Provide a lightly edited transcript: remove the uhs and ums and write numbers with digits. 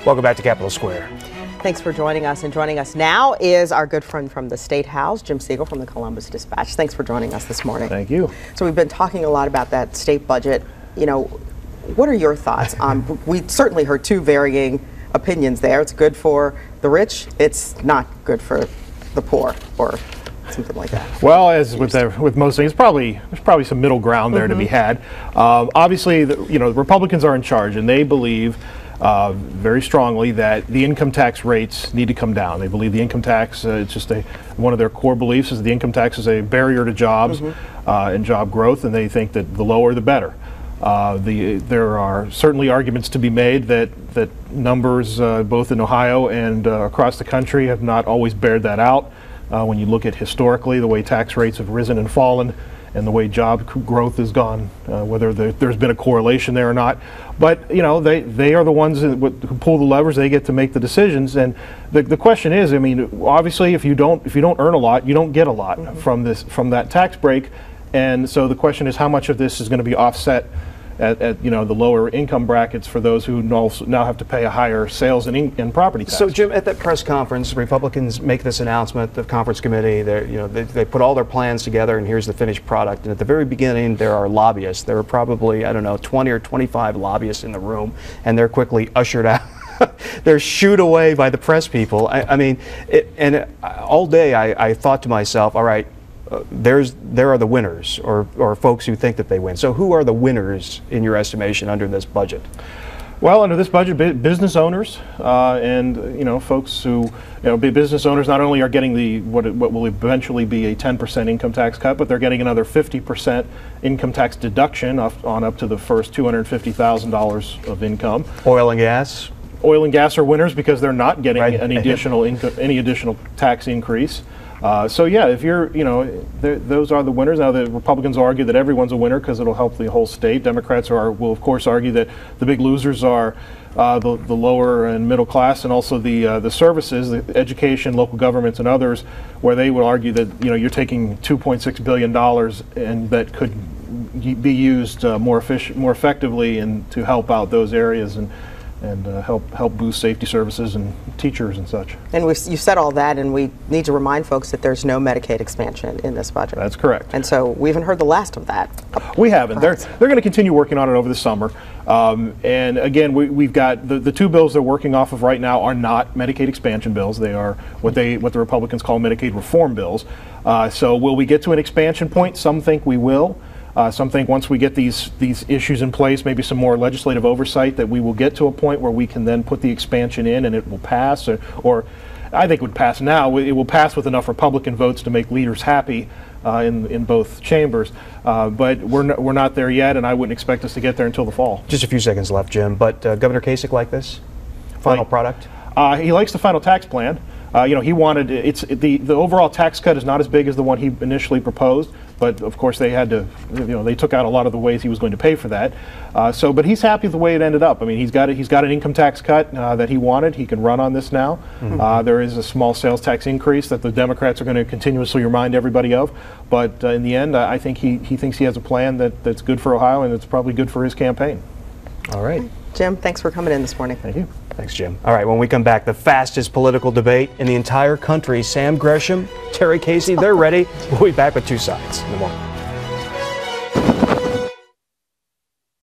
Welcome back to Capitol Square. Thanks for joining us. And joining us now is our good friend from the Statehouse, Jim Siegel from the Columbus Dispatch. Thanks for joining us this morning. Thank you. So we've been talking a lot about that state budget. You know, what are your thoughts on? We certainly heard two varying opinions there. It's good for the rich. It's not good for the poor, or something like that. Well, as with most things, there's probably some middle ground there to be had. Obviously, the Republicans are in charge, and they believe very strongly that the income tax rates need to come down. They believe the income tax, it's just one of their core beliefs is the income tax is a barrier to jobs and job growth, and they think that the lower the better. There are certainly arguments to be made that numbers both in Ohio and across the country have not always bared that out. When you look at historically the way tax rates have risen and fallen, and the way job growth has gone, whether there's been a correlation there or not. But they are the ones who pull the levers. They get to make the decisions. And the question is, I mean, obviously, if you don't earn a lot, you don't get a lot from that tax break. And so the question is, how much of this is going to be offset at the lower income brackets for those who now have to pay a higher sales and property tax. So Jim, at that press conference, Republicans make this announcement, the conference committee, they put all their plans together and here's the finished product. And at the very beginning there are lobbyists. There are probably, I don't know, 20 or 25 lobbyists in the room, and they're quickly ushered out. They're shooed away by the press people. All day I thought to myself, all right, there are the winners, or folks who think that they win. So who are the winners in your estimation under this budget? Well, under this budget, business owners and folks who business owners not only are getting what will eventually be a 10% income tax cut, but they're getting another 50% income tax deduction up to the first $250,000 of income. Oil and gas. Oil and gas are winners because they're not getting any additional tax increase. So yeah, if those are the winners. Now the Republicans argue that everyone's a winner because it'll help the whole state. Democrats will of course argue that the big losers are the lower and middle class, and also the services, the education, local governments, and others, where they would argue that you're taking $2.6 billion and that could be used more effectively and to help out those areas and help boost safety services and teachers and such. And you said all that, and we need to remind folks that there's no Medicaid expansion in this budget. That's correct. And so we haven't heard the last of that. We haven't. They're going to continue working on it over the summer. And again, we've got the two bills they're working off of right now are not Medicaid expansion bills. They are what the Republicans call Medicaid reform bills. So will we get to an expansion point? Some think we will. Some think once we get these issues in place, maybe some more legislative oversight, that we will get to a point where we can then put the expansion in and it will pass, or I think it would pass now. It will pass with enough Republican votes to make leaders happy in both chambers. But we're not there yet, and I wouldn't expect us to get there until the fall. Just a few seconds left, Jim. But Governor Kasich like this final product? He likes the final tax plan. He wanted the overall tax cut is not as big as the one he initially proposed, but of course they had to, they took out a lot of the ways he was going to pay for that. But he's happy with the way it ended up. I mean, he's got an income tax cut that he wanted. He can run on this now. There is a small sales tax increase that the Democrats are going to continuously remind everybody of. But in the end, I think he thinks he has a plan that's good for Ohio, and it's probably good for his campaign. All right. Jim, thanks for coming in this morning. Thank you. Thanks, Jim. All right, when we come back, the fastest political debate in the entire country. Sam Gresham, Terry Casey, they're ready. We'll be back with Two Sides in the morning.